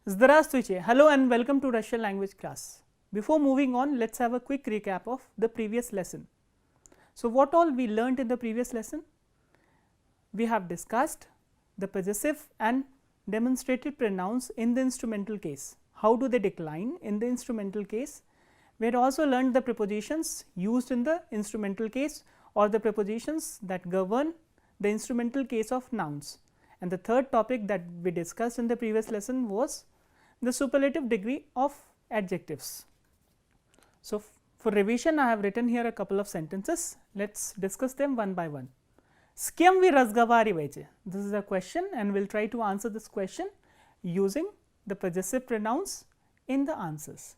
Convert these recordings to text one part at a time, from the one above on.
Здравствуйте. Hello and welcome to Russian language class. Before moving on, let's have a quick recap of the previous lesson. So, what all we learnt in the previous lesson? We have discussed the possessive and demonstrative pronouns in the instrumental case. How do they decline in the instrumental case? We had also learned the prepositions used in the instrumental case or the prepositions that govern the instrumental case of nouns. And the third topic that we discussed in the previous lesson was the superlative degree of adjectives. So, for revision I have written here a couple of sentences. Let us discuss them one by one. S kim vi razgovarivaite? This is a question and we will try to answer this question using the possessive pronouns in the answers.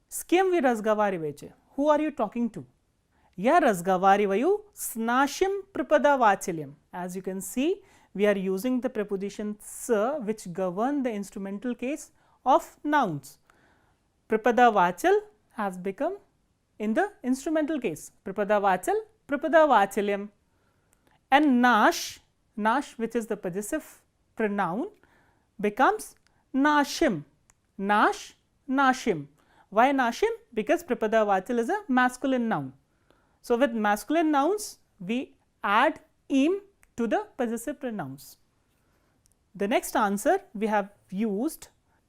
S kim vi razgovarivaite? Who are you talking to? Ya razgovarivayu s našim pripadavateljem. As you can see, we are using the preposition s which govern the instrumental case of nouns. Pripadavachal has become in the instrumental case, pripadavachal, pripadavachalem, and nash which is the possessive pronoun becomes nashim, nash, nashim. Why nashim? Because pripadavachal is a masculine noun. So, with masculine nouns we add im to the possessive pronouns. The next answer, we have used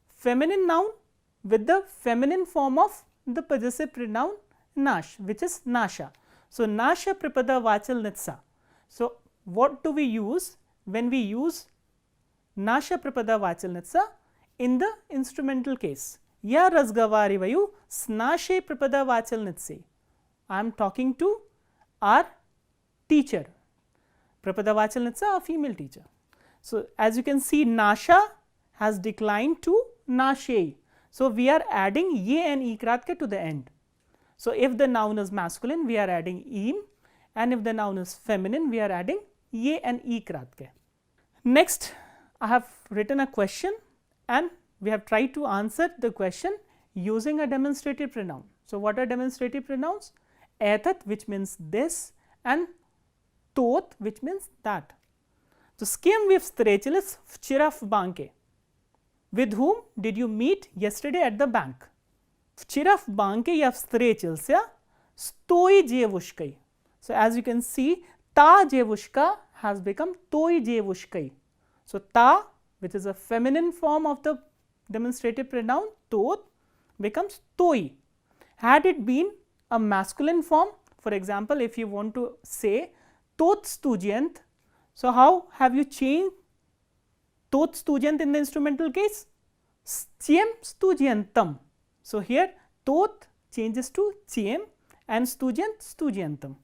feminine noun with the feminine form of the possessive pronoun nash, which is nasha. So, nasha pripada vachal nitsa. So, what do we use when we use nasha pripada vachal nitsa in the instrumental case? Ya razgovarivayu s nashe pripada vachal nitse. I am talking to our teacher. Pripadavachal nitsa, a female teacher. So, as you can see, nasha has declined to nashe. So, we are adding ye and ikratke to the end. So, if the noun is masculine, we are adding im, and if the noun is feminine, we are adding ye and ikratke. Next, I have written a question and we have tried to answer the question using a demonstrative pronoun. So, what are demonstrative pronouns? Etat, which means this, and tot, which means that. So, s kim vi vstrechilis včera v banke? With whom did you meet yesterday at the bank? Včera v banke я встретился с той девушкой. So, as you can see, ta девушка has become той девушкой. So, ta, which is a feminine form of the demonstrative pronoun tot, becomes toi. Had it been a masculine form, for example, if you want to say tot student, so how have you changed tot student in the instrumental case? Ciem studentam. So, here tot changes to ciem and student studentam.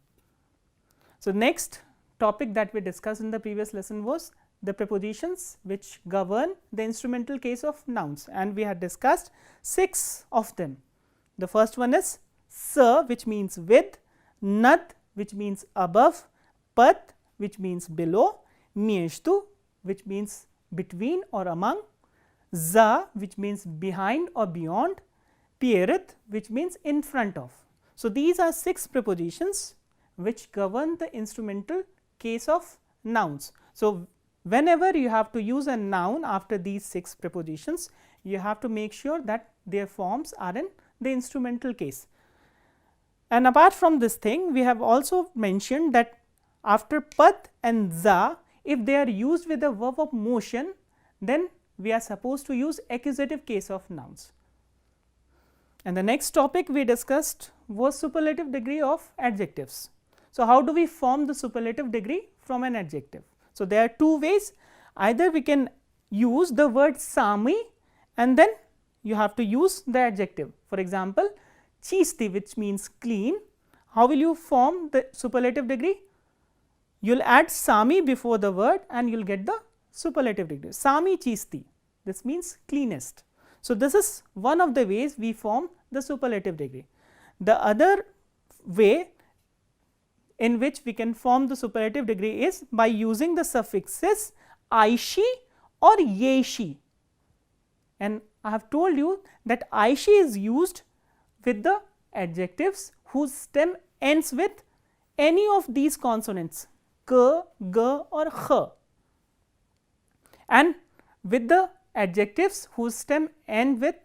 So, next topic that we discussed in the previous lesson was the prepositions which govern the instrumental case of nouns, and we had discussed 6 of them. The first one is sa, which means with, nad, which means above, pat, which means below, mieshtu, which means between or among, za, which means behind or beyond, pierit, which means in front of. So, these are 6 prepositions which govern the instrumental case of nouns. So, whenever you have to use a noun after these 6 prepositions, you have to make sure that their forms are in the instrumental case. And apart from this thing, we have also mentioned that after pat and za, if they are used with the verb of motion, then we are supposed to use accusative case of nouns. And the next topic we discussed was superlative degree of adjectives. So, how do we form the superlative degree from an adjective? So, there are 2 ways. Either we can use the word sami and then you have to use the adjective. For example, chisti, which means clean. How will you form the superlative degree? You will add sami before the word and you will get the superlative degree. Sami chisti, this means cleanest. So, this is one of the ways we form the superlative degree. The other way in which we can form the superlative degree is by using the suffixes aishi or yeshi. And I have told you that aishi is used with the adjectives whose stem ends with any of these consonants k, g or kh, and with the adjectives whose stem end with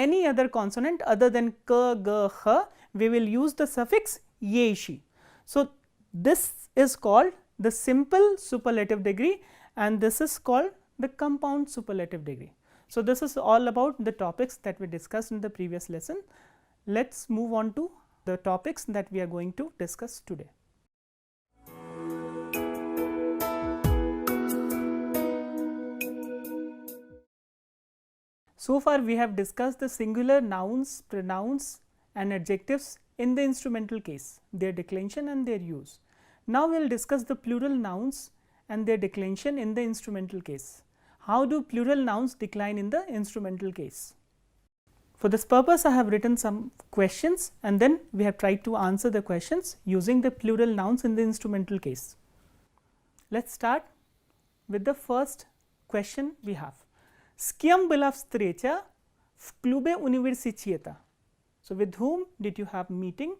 any other consonant other than k, g, h, we will use the suffix ye, she. So, this is called the simple superlative degree and this is called the compound superlative degree. So, this is all about the topics that we discussed in the previous lesson. Let us move on to the topics that we are going to discuss today. So far we have discussed the singular nouns, pronouns and adjectives in the instrumental case, their declension and their use. Now, we will discuss the plural nouns and their declension in the instrumental case. How do plural nouns decline in the instrumental case? For this purpose, I have written some questions and then we have tried to answer the questions using the plural nouns in the instrumental case. Let us start with the first question we have. S kim byla встреча v klube universiteta? So, with whom did you have meeting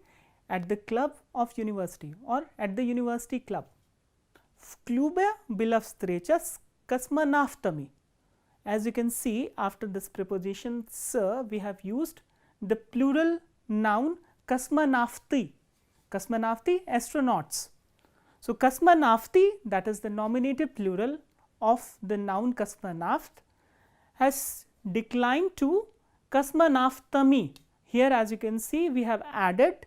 at the club of university or at the university club? V klube byla встреча s kosmonautami. As you can see, after this preposition s, we have used the plural noun kosmonauti. Kosmonauti, astronauts. So, kosmonauti, that is the nominative plural of the noun kosmonaut, has declined to kosmonautami. Here, as you can see, we have added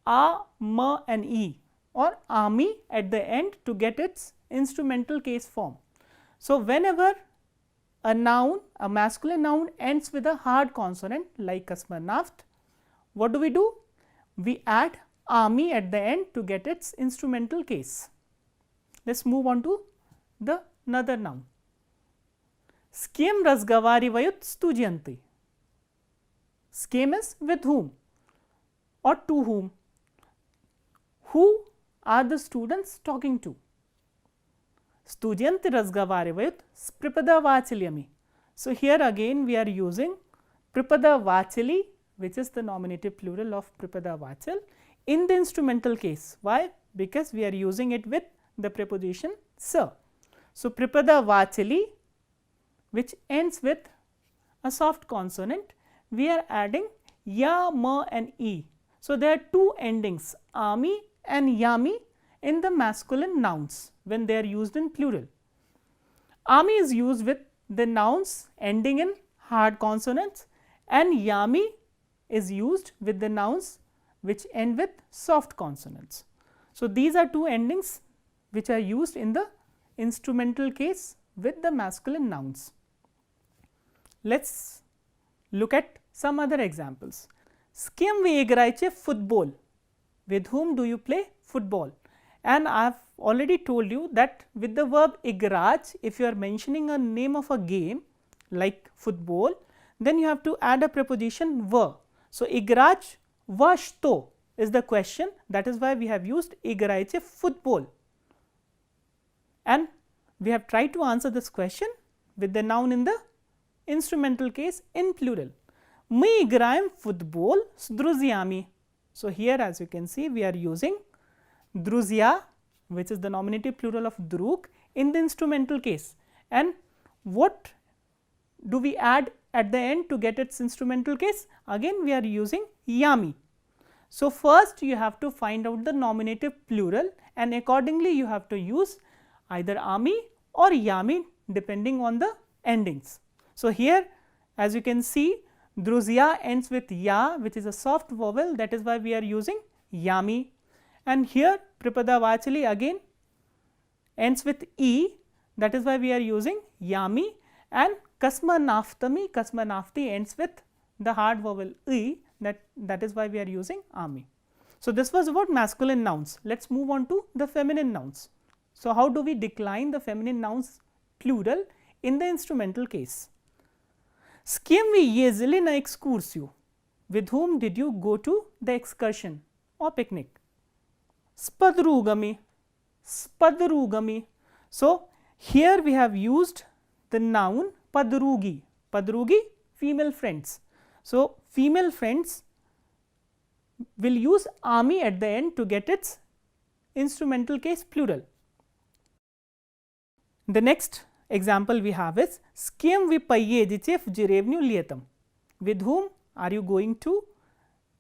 a, m and e or ami at the end to get its instrumental case form. So, whenever a noun, a masculine noun ends with a hard consonant like kosmonaut, what do? We add ami at the end to get its instrumental case. Let us move on to the another noun. S kim razgovаривают студенты? S kim is with whom or to whom? Who are the students talking to? Студенты разговаривают с преподавателями. So, here again we are using преподаватели, which is the nominative plural of преподаватель, in the instrumental case. Why? Because we are using it with the preposition с. So, преподаватели, which ends with a soft consonant, we are adding ya, ma and e. So, there are two endings ami and yami in the masculine nouns when they are used in plural. Ami is used with the nouns ending in hard consonants and yami is used with the nouns which end with soft consonants. So, these are two endings which are used in the instrumental case with the masculine nouns. Let us look at some other examples. S kim vi igrajte football? With whom do you play football? And I have already told you that with the verb igraj, if you are mentioning a name of a game like football, then you have to add a preposition v. So, igraj va što is the question, that is why we have used igrajte football. And we have tried to answer this question with the noun in the instrumental case in plural. Мы играем в футбол с друзьями. So, here as you can see we are using друзья, which is the nominative plural of drug, in the instrumental case. And what do we add at the end to get its instrumental case? Again we are using yami. So, first you have to find out the nominative plural and accordingly you have to use either ami or yami depending on the endings. So, here as you can see druzya ends with ya, which is a soft vowel, that is why we are using yami, and here pripadavatili again ends with e, that is why we are using yami, and kasmanaftami, kasmanafti ends with the hard vowel e, that is why we are using ami. So, this was about masculine nouns. Let us move on to the feminine nouns. So, how do we decline the feminine nouns plural in the instrumental case? S kim vi jezdili na ekskursiju? With whom did you go to the excursion or picnic? S podrugami, s podrugami. So, here we have used the noun podrugi, podrugi female friends. So, female friends will use ami at the end to get its instrumental case plural. The next example we have is Skiem vi payejice v dzirevniu lietam. With whom are you going to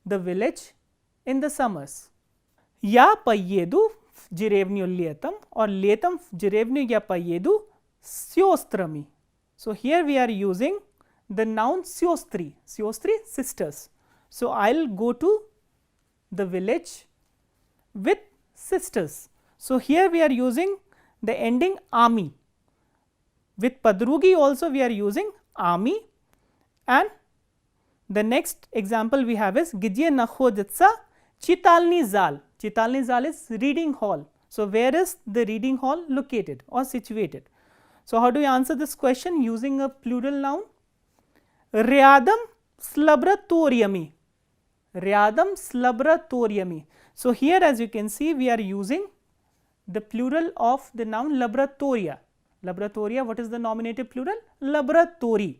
the village in the summers? Ya payedu dzirevniu lietam or lietam dzirevniu ya payedu siostrami. So, here we are using the noun siostri, sisters. So, I will go to the village with sisters. So, here we are using the ending ami. With padrugi also we are using ami, and the next example we have is Gidye nakhoditsa chitalni zal. Chitalni zal is reading hall. So, where is the reading hall located or situated? So, how do you answer this question using a plural noun? Ryadam slabratoriami. Ryadam slabratoriami. So, here as you can see we are using the plural of the noun laboratoria. Laboratoria, what is the nominative plural? Laboratori.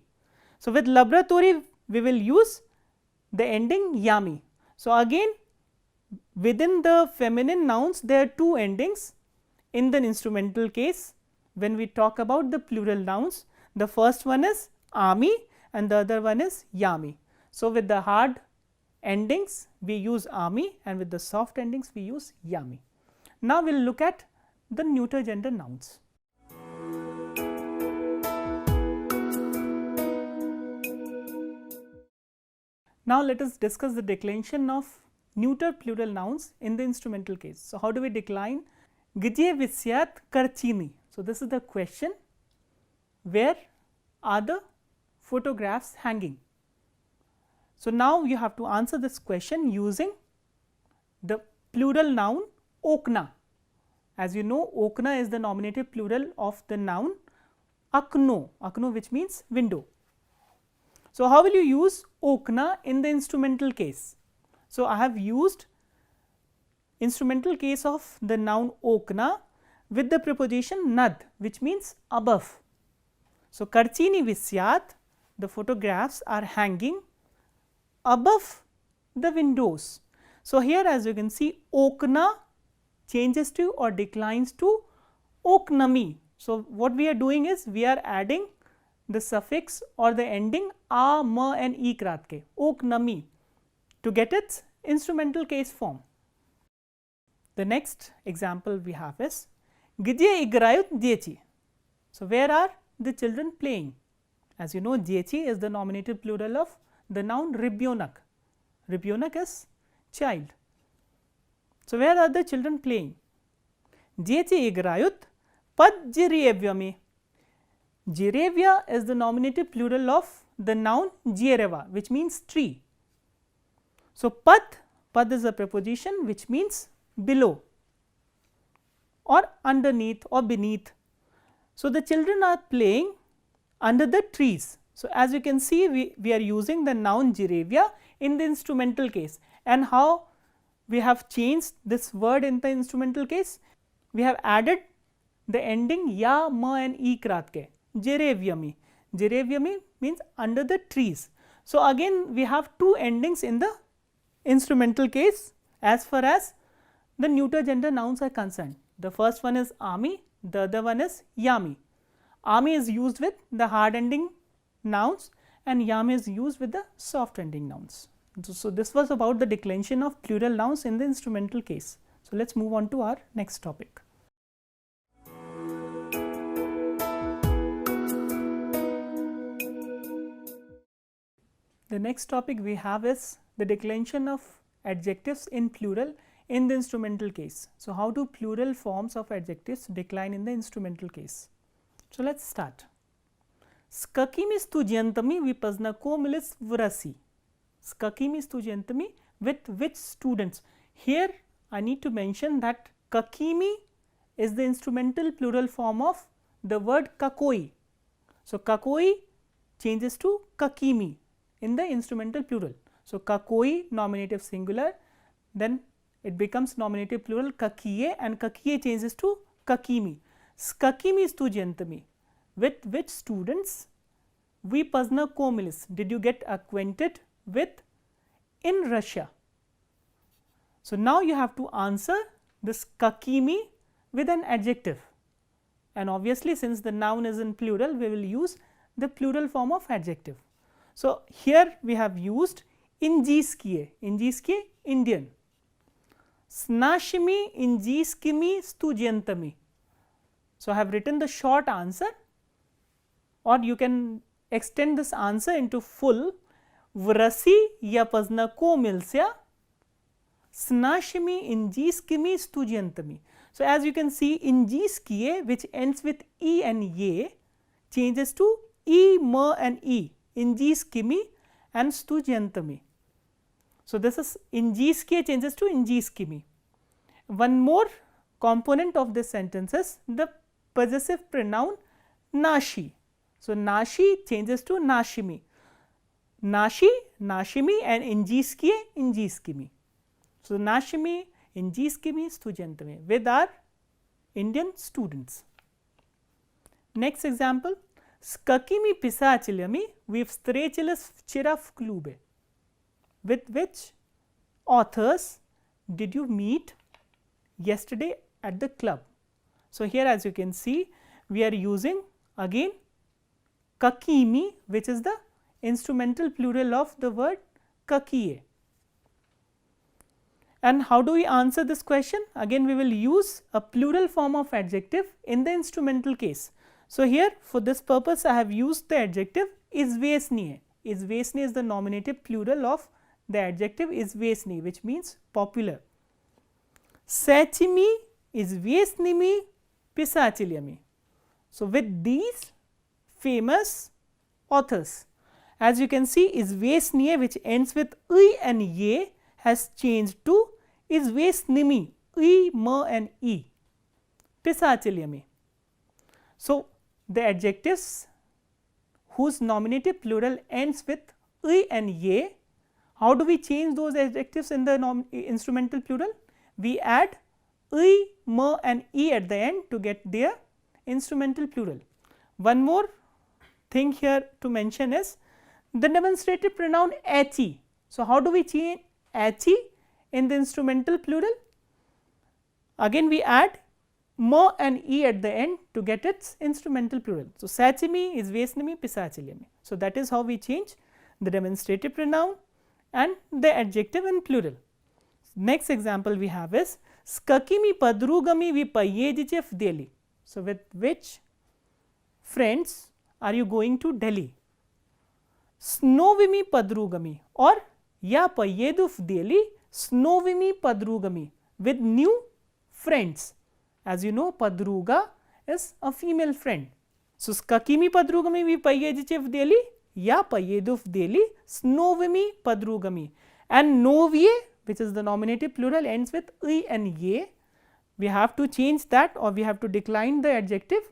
So, with laboratori we will use the ending yami. So, again within the feminine nouns there are two endings in the instrumental case when we talk about the plural nouns. The first one is ami and the other one is yami. So, with the hard endings we use ami and with the soft endings we use yami. Now, we will look at the neuter gender nouns. Now, let us discuss the declension of neuter plural nouns in the instrumental case. So, how do we decline? Gidye visyat karchini. So, this is the question, where are the photographs hanging? So, now you have to answer this question using the plural noun okna. As you know, okna is the nominative plural of the noun akno, which means window. So, how will you use okna in the instrumental case? So, I have used instrumental case of the noun okna with the preposition nad, which means above. So, karchini visyat, the photographs are hanging above the windows. So, here as you can see okna changes to or declines to oknami. So, what we are doing is we are adding the suffix or the ending a, ma and e kratke, oknami, to get its instrumental case form. The next example we have is Gidye igrayut diechi. So, where are the children playing? As you know, diechi is the nominative plural of the noun ribyonak. Ribyonak is child. So, where are the children playing? Diechi igrayut pad jirevyami. Jirevya is the nominative plural of the noun jireva, which means tree. So, pad is a preposition which means below or underneath or beneath. So, the children are playing under the trees. So, as you can see we are using the noun jirevya in the instrumental case, and how we have changed this word in the instrumental case? We have added the ending ya, ma and e kratke, jirevyami. Jirevyami means under the trees. So, again we have two endings in the instrumental case as far as the neuter gender nouns are concerned. The first one is ami, the other one is yami. Ami is used with the hard ending nouns and yami is used with the soft ending nouns. So, this was about the declension of plural nouns in the instrumental case. So, let us move on to our next topic. The next topic we have is the declension of adjectives in plural in the instrumental case. So, how do plural forms of adjectives decline in the instrumental case? So, let us start. Skakimi studiantami vipaznakomilis vrasi. Skakimi studiantami, with which students? Here I need to mention that kakimi is the instrumental plural form of the word kakoi. So, kakoi changes to kakimi in the instrumental plural. So, kakoi nominative singular, then it becomes nominative plural kakiye, and kakiye changes to kakimi. Skakimi studiantami, with which students we poznakomilis, did you get acquainted with in Russia? So, now you have to answer this kakimi with an adjective, and obviously since the noun is in plural, we will use the plural form of adjective. So, here we have used injiskiye, injiskiye Indian, snashimi injiskimi studentami. So, I have written the short answer, or you can extend this answer into full. Vrasi ya poznakomilся snashimi injiskimi studentami. So, as you can see, injiskiye, which ends with e and ye, changes to e, m and e, injiskimi and studentami. So, this is injiskiye changes to injiskimi. One more component of this sentence is the possessive pronoun nashi. So, nashi changes to nashimi, nashi, nashimi and injiskiye, injiskimi. So, nashimi, injiskimi, studentami with our Indian students. Next example, skakimi pisachilami vivstrechilis chiraf klube. With which authors did you meet yesterday at the club? So, here as you can see, we are using again kakimi, which is the instrumental plural of the word kakiye. And how do we answer this question? Again we will use a plural form of adjective in the instrumental case. So, here for this purpose I have used the adjective izvesniye. Izvesniye is the nominative plural of the adjective izvesniy, which means popular. Sechimi izvesnimi pisachilyami. So, with these famous authors, as you can see, izvesniye, which ends with I and ye, has changed to izvesnimi, I, m and e, pisachilyami. So, the adjectives whose nominative plural ends with I and ye, how do we change those adjectives in the instrumental plural? We add I, m and e at the end to get their instrumental plural. One more thing here to mention is the demonstrative pronoun achi. So, how do we change achi in the instrumental plural? Again we add m and e at the end to get its instrumental plural. So, sachimi izvesnimi pisachilyami. So, that is how we change the demonstrative pronoun and the adjective in plural. Next example we have is skakimi padrugami vipayejichef Delhi. So, with which friends are you going to Delhi? Snovimi padrugami or ya payeduf Delhi snovimi padrugami, with new friends. As you know, padruga is a female friend. So, skakimi padrugami vipayejichef Delhi ya payeduf Delhi snovimi padrugami, and novie, which is the nominative plural, ends with I and ye. We have to change that, or we have to decline the adjective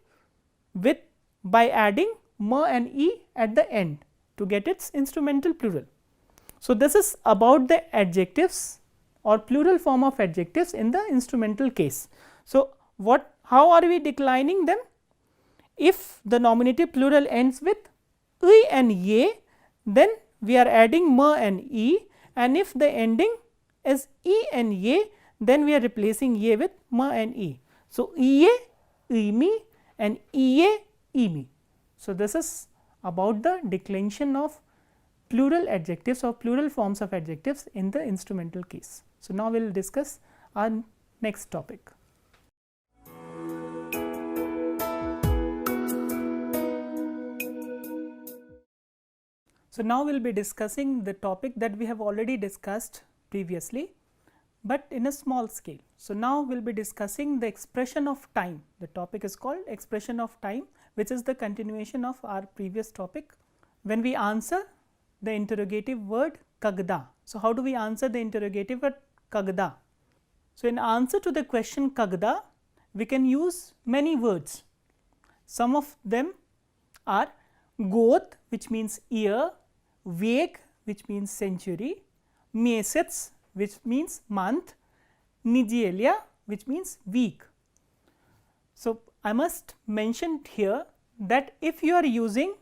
with by adding m and e at the end to get its instrumental plural. So, this is about the adjectives or plural form of adjectives in the instrumental case. So, how are we declining them? If the nominative plural ends with I and ye, then we are adding m and e, and if the ending is e and ye, then we are replacing ye with m and e. So, iye, imi and iye, imi. So, this is about the declension of plural adjectives or plural forms of adjectives in the instrumental case. So, now we will discuss our next topic. So, now we will be discussing the topic that we have already discussed previously, but in a small scale. So, now we will be discussing the expression of time. The topic is called expression of time, which is the continuation of our previous topic. When we answer the interrogative word kagda. So, how do we answer the interrogative word kagda? So, in answer to the question kagda, we can use many words. Some of them are goth, which means year, vek, which means century, mesets, which means month, nigelia, which means week. So, I must mention here that if you are using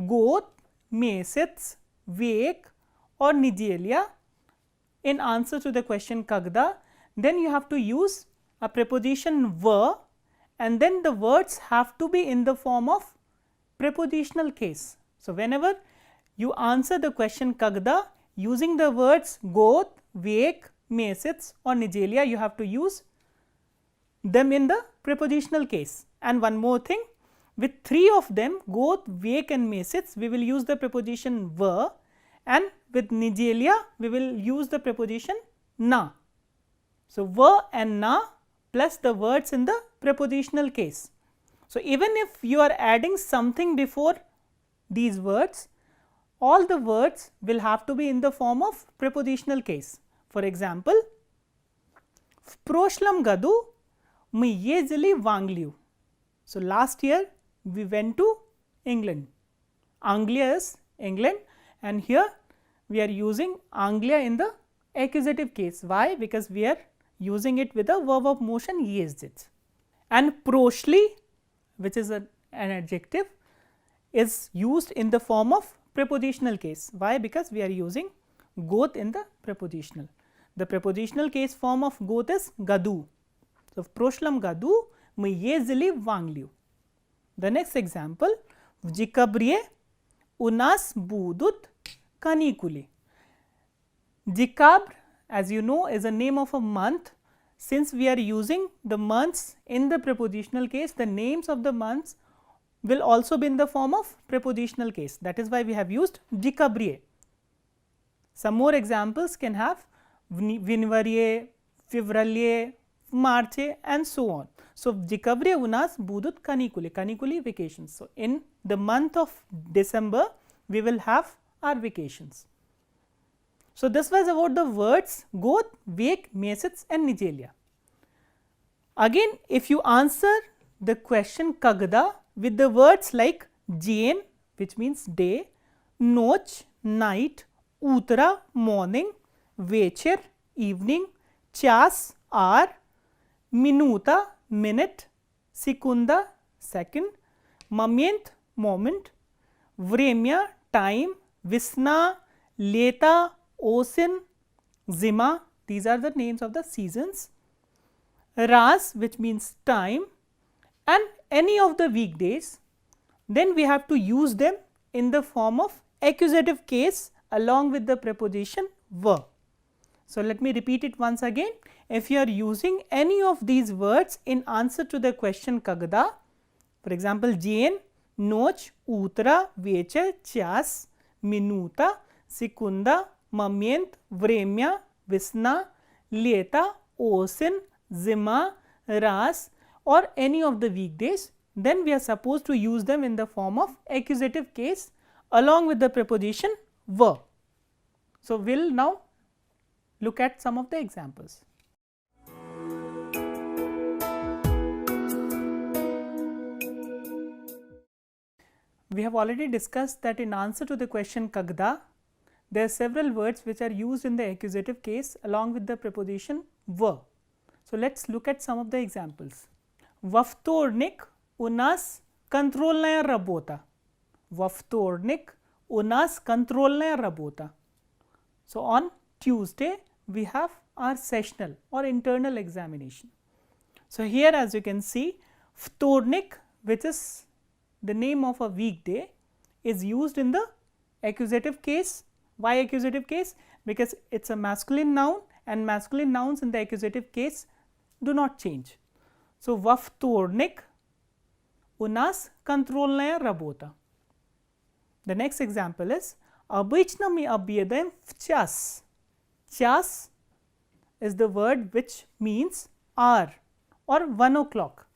goth, mesets, vek or nigelia in answer to the question kagda, then you have to use a preposition va and then the words have to be in the form of prepositional case. So, whenever you answer the question Kagda using the words Goth, Vek, Mesits or Nigelia, you have to use them in the prepositional case. And one more thing, with three of them Goth, Vek and Mesits, we will use the preposition were, and with Nigelia we will use the preposition na. So, were and na plus the words in the prepositional case. So, even if you are adding something before these words, all the words will have to be in the form of prepositional case. For example, v prošlom gadu мы ездили в Англию. So, last year we went to England. Anglia is England, and here we are using Anglia in the accusative case. Why? Because we are using it with a verb of motion ездить. And prošli, which is an adjective, is used in the form of prepositional case. Why? Because we are using goth in the prepositional. The prepositional case form of goth is gadu. So, в прошлом году мы ездили в Англию. The next example, в декабре у нас будут каникулы. Decabr, as you know, is a name of a month. Since we are using the months in the prepositional case, the names of the months will also be in the form of prepositional case. That is why we have used decabrie. Some more examples can have vinvarie, fevralie, marche and so on. So, decabrie u nas budut caniculi, caniculi vacations. So, in the month of December we will have our vacations. So, this was about the words Goth, Vek, Mesits and Nigelia. Again, if you answer the question Kagda with the words like Jane, which means day, Noch, night, Utra, morning, Vecher, evening, Chas, hour, Minuta, minute, Sekunda, second, Moment, moment, Vremya, time, Visna, Leta, Osin, Zima, these are the names of the seasons, Ras, which means time, and any of the weekdays, then we have to use them in the form of accusative case along with the preposition were. So, let me repeat it once again. If you are using any of these words in answer to the question Kagda, for example, Jane, Noch, Utra, Vecher, Chas, Minuta, Sekunda, Moment, Vremya, Visna, Leta, Osin, Zima, Ras or any of the weekdays, then we are supposed to use them in the form of accusative case along with the preposition were. So, we will now look at some of the examples. We have already discussed that in answer to the question Kagda, there are several words which are used in the accusative case along with the preposition were. So, let us look at some of the examples. Во вторник у нас контрольная работа. Во вторник у нас контрольная работа. So, on Tuesday we have our sessional or internal examination. So, here as you can see, вторник, which is the name of a weekday, is used in the accusative case. Why accusative case? Because it is a masculine noun and masculine nouns in the accusative case do not change. So, во вторник у нас контрольная работа. The next example is обычно мы обедаем в час. Час is the word which means hour or 1 o'clock.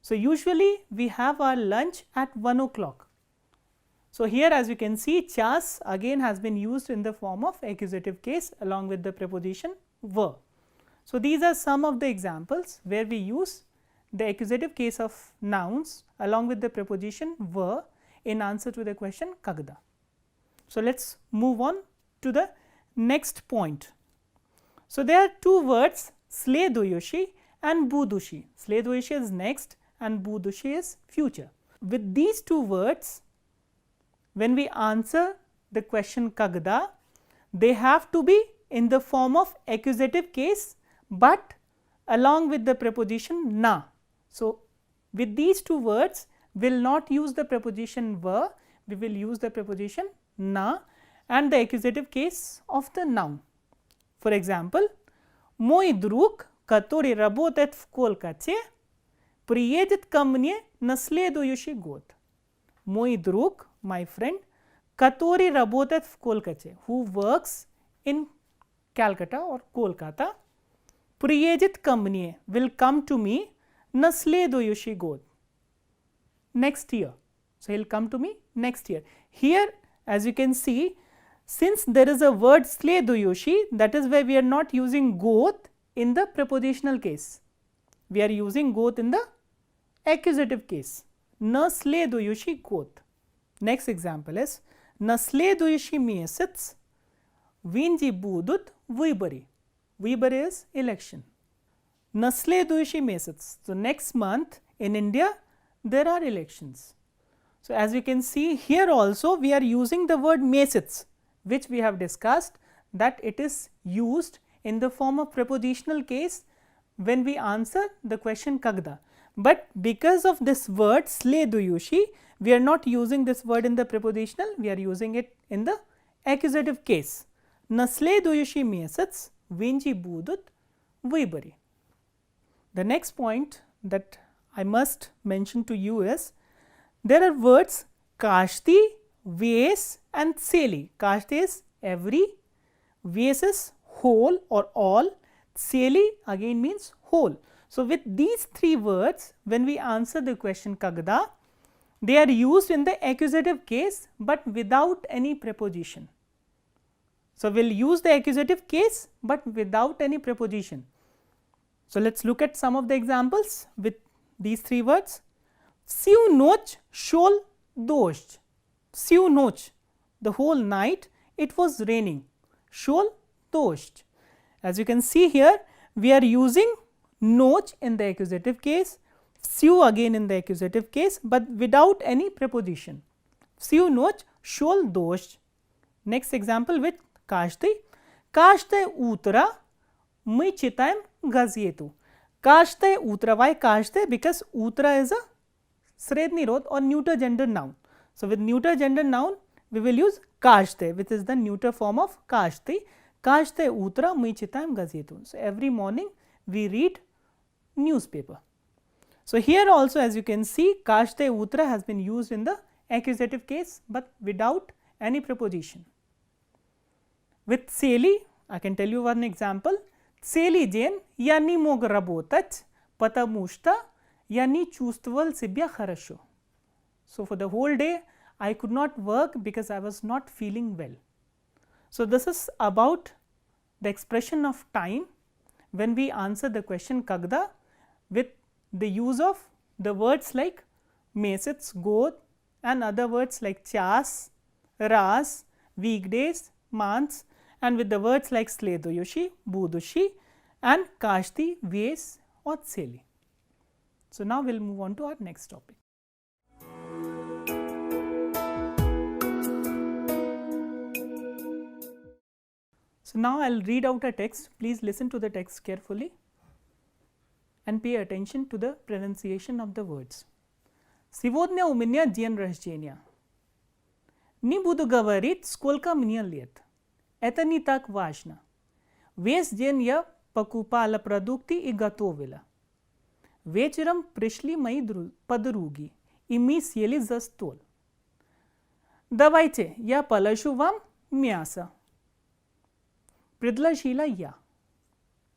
So, usually we have our lunch at 1 o'clock. So, here as you can see, chas again has been used in the form of accusative case along with the preposition were. So, these are some of the examples where we use the accusative case of nouns along with the preposition were in answer to the question Kagda. So, let us move on to the next point. So, there are two words sledoyoshi and budushi. Sledoyoshi is next and budushi is future. With these two words, when we answer the question Kagda, they have to be in the form of accusative case, but along with the preposition na. So, With these two words, we will not use the preposition were, we will use the preposition na and the accusative case of the noun. For example, moj drug, который работает в Колкате, приедет ко мне на следующий год. Мой друг, my friend, который работает в Колкате, who works in Calcutta or Kolkata, приедет ко мне, will come to me, на следующий год, next year. So, he will come to me next year. Here, as you can see, since there is a word следующий, that is why we are not using год in the prepositional case. We are using год in the accusative case. На следующий год. Next example is на следующий месяц в Индии будут выборы. Выборы is election. На следующий месяц. So, next month in India there are elections. So, as you can see here also we are using the word mesets, which we have discussed that it is used in the form of prepositional case when we answer the question когда. But because of this word следующий, we are not using this word in the prepositional, we are using it in the accusative case. На следующий месяц в Индии будут выборы. The next point that I must mention to you is there are words каждый, весь and целый. Каждый is every, весь is whole or all, целый again means whole. So, with these three words when we answer the question когда, they are used in the accusative case, but without any preposition. So, we will use the accusative case, but without any preposition. So, let us look at some of the examples with these three words. Всю ночь шел дождь. Всю ночь, the whole night it was raining. Шел дождь. As you can see here, we are using ночь in the accusative case, всю again in the accusative case, but without any preposition. Всю ночь шел дождь. Next example with каждый. Каждое утро мы читаем газету. Каждое утро. Why каждое? Because утро is a средний род or neuter gender noun. So, with neuter gender noun we will use каждое, which is the neuter form of каждый. Каждое утро мы читаем газету. So, every morning we read newspaper. So, here also as you can see каждое утро has been used in the accusative case, but without any preposition. With целый, I can tell you one example. Целый день я не мог работать, потому что я не чувствовал себя хорошо. So, for the whole day I could not work because I was not feeling well. So, this is about the expression of time when we answer the question когда with the use of the words like месяц, год and other words like час, раз, weekdays, months and with the words like следующий, будущий and каждый, весь or целый. So, now we will move on to our next topic. So, now I will read out a text. Please listen to the text carefully and pay attention to the pronunciation of the words. Сегодня у меня день рождения. Не буду говорить, сколько мне лет. Это не так важно. Весь день я покупала продукты и готовила. Вечером пришли мои подруги, и мы сели за стол. Давайте я положу вам мясо. Предложила я.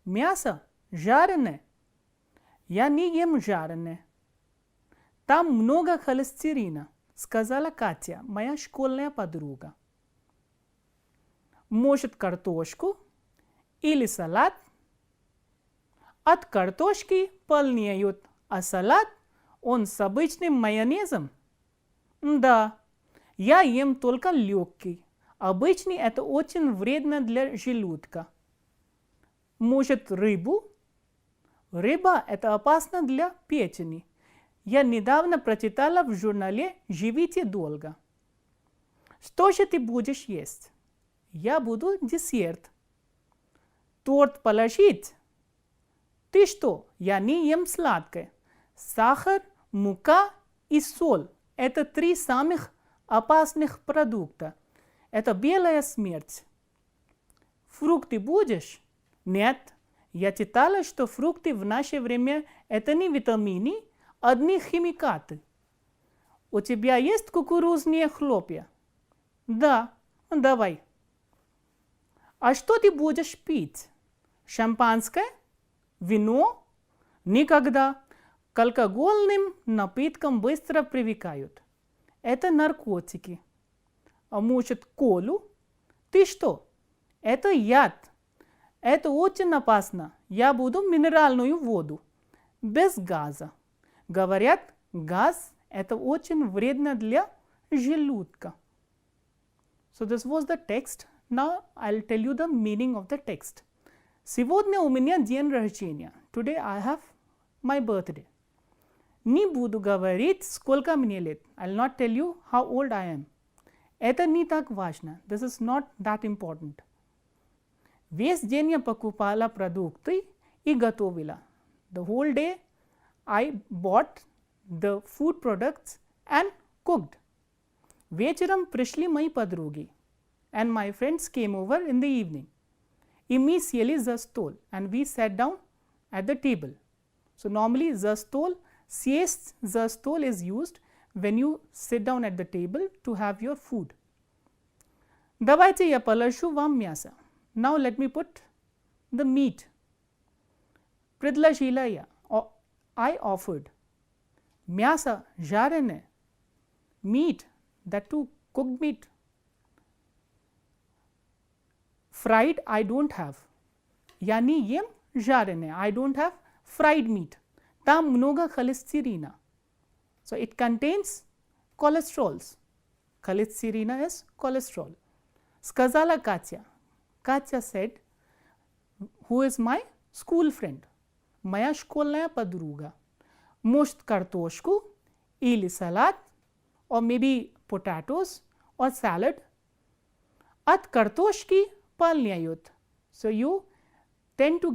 Мясо жареное. Я не ем жареное. Там много холестерина, сказала Катя, моя школьная подруга. Может, картошку или салат? От картошки полнеют, а салат он с обычным майонезом? Да, я ем только легкий. Обычный это очень вредно для желудка. Может, рыбу? Рыба это опасно для печени. Я недавно прочитала в журнале «Живите долго». Что же ты будешь есть? Я буду десерт. Торт положить? Ты что? Я не ем сладкое. Сахар мука и соль – это три самых опасных продукта. Это белая смерть. Фрукты будешь? Нет. Я читала, что фрукты в наше время – это не витамины, одни химикаты. У тебя есть кукурузные хлопья? Да, давай. А что ты будешь пить? Шампанское? Вино? Никогда. К алкогольным напиткам быстро привыкают. Это наркотики. А может, колу? Ты что? Это яд. Это очень опасно. Я буду минеральную воду. Без газа. Говорят, газ – это очень вредно для желудка. So this was the text. Now I'll tell you the meaning of the text. Сегодня у меня день рождения. Today I have my birthday. Не буду говорить, сколько мне лет. I'll not tell you how old I am. Это не так важно. This is not that important. Весь день я покупала продукты и готовила. The whole day I bought the food products and cooked. Вечером пришли мои подруги. And my friends came over in the evening. И мы сели за стол. And we sat down at the table. So normally за стол, сесть за стол is used when you sit down at the table to have your food. Давайте я положу вам мясо. Now let me put the meat. Предложила я. I offered. Мясо жареное. Meat, that too cooked meat. Fried I don't have. Я не ем жареное. I don't have fried meat. Там много холестерина. So it contains cholesterols. Холестерина is cholesterol. Сказала Катя. Katya said, who is my school friend? Моя школьная подруга. Может, картошку или салат, or maybe potatoes or salad. От картошки полняют. So you tend to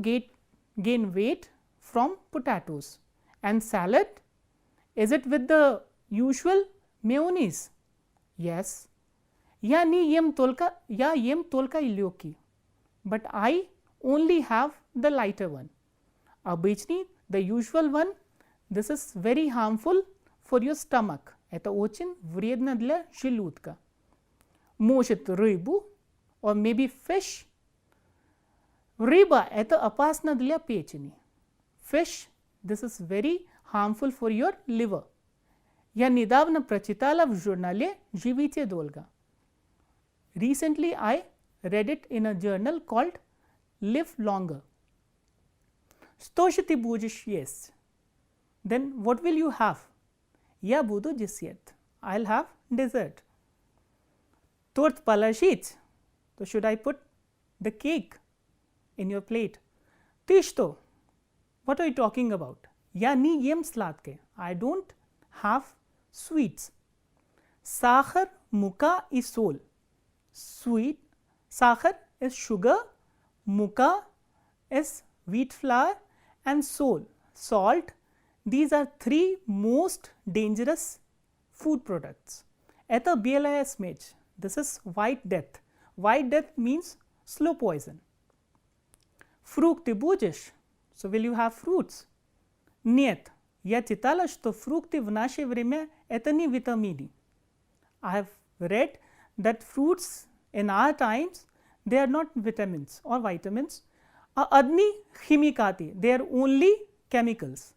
gain weight from potatoes. And salad, is it with the usual mayonnaise? Yes. Я не ем только, я ем только легкий. But I only have the lighter one. Обычный, the usual one, this is very harmful for your stomach. Это очень вредно для желудка. Может, рыбу, or maybe fish. Рыба – это опасно для печени. Fish, this is very harmful for your liver. Я недавно прочитала в журнале «Живите долго». Recently, I read it in a journal called Live Longer. Что же ты будешь есть? Then what will you have? Я буду десерт. I'll have dessert. Торт положить. So should I put the cake in your plate? Ты что? What are you talking about? Я не ем сладкое. I don't have sweets. Сахар, мука и соль. Sweet, sahar is sugar, muka is wheat flour, and sol, salt. These are three most dangerous food products. Это белая смерть. This is white death. White death means slow poison. Фрукты будешь? So will you have fruits? Нет. Я читала, что фрукты в наше время это не витамины. I have read that fruits in our times, they are not vitamins or vitamins. Одни химикаты, they are only chemicals.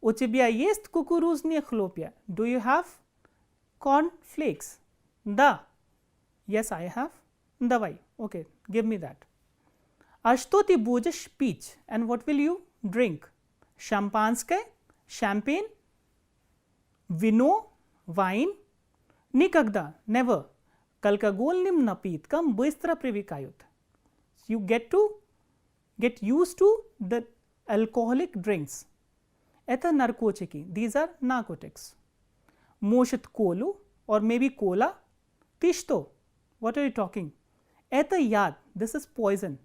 У тебя есть кукурузные хлопья? Do you have corn flakes? Да. Yes, I have. Давай. Okay, give me that. А что ты будешь пить? And what will you drink? Шампанское? Champagne? Вино? Wine? Никогда, never. К алкогольным напиткам быстро привыкают. You get used to the alcoholic drinks. Это наркотики. These are narcotics. Может, колу, or maybe cola. Ты что? What are you talking? Это яд. This is poison.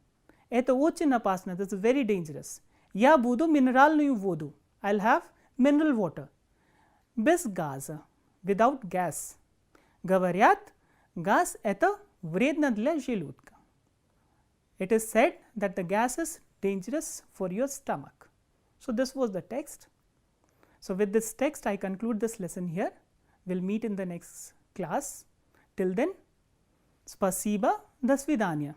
Это очень опасно. This is very dangerous. Я буду минеральную воду. I'll have mineral water. Bis Gas, without gas. Говорят, газ это вредно для желудка. It is said that the gas is dangerous for your stomach. So, this was the text. So, with this text I conclude this lesson here. We will meet in the next class. Till then, спасибо, до свидания.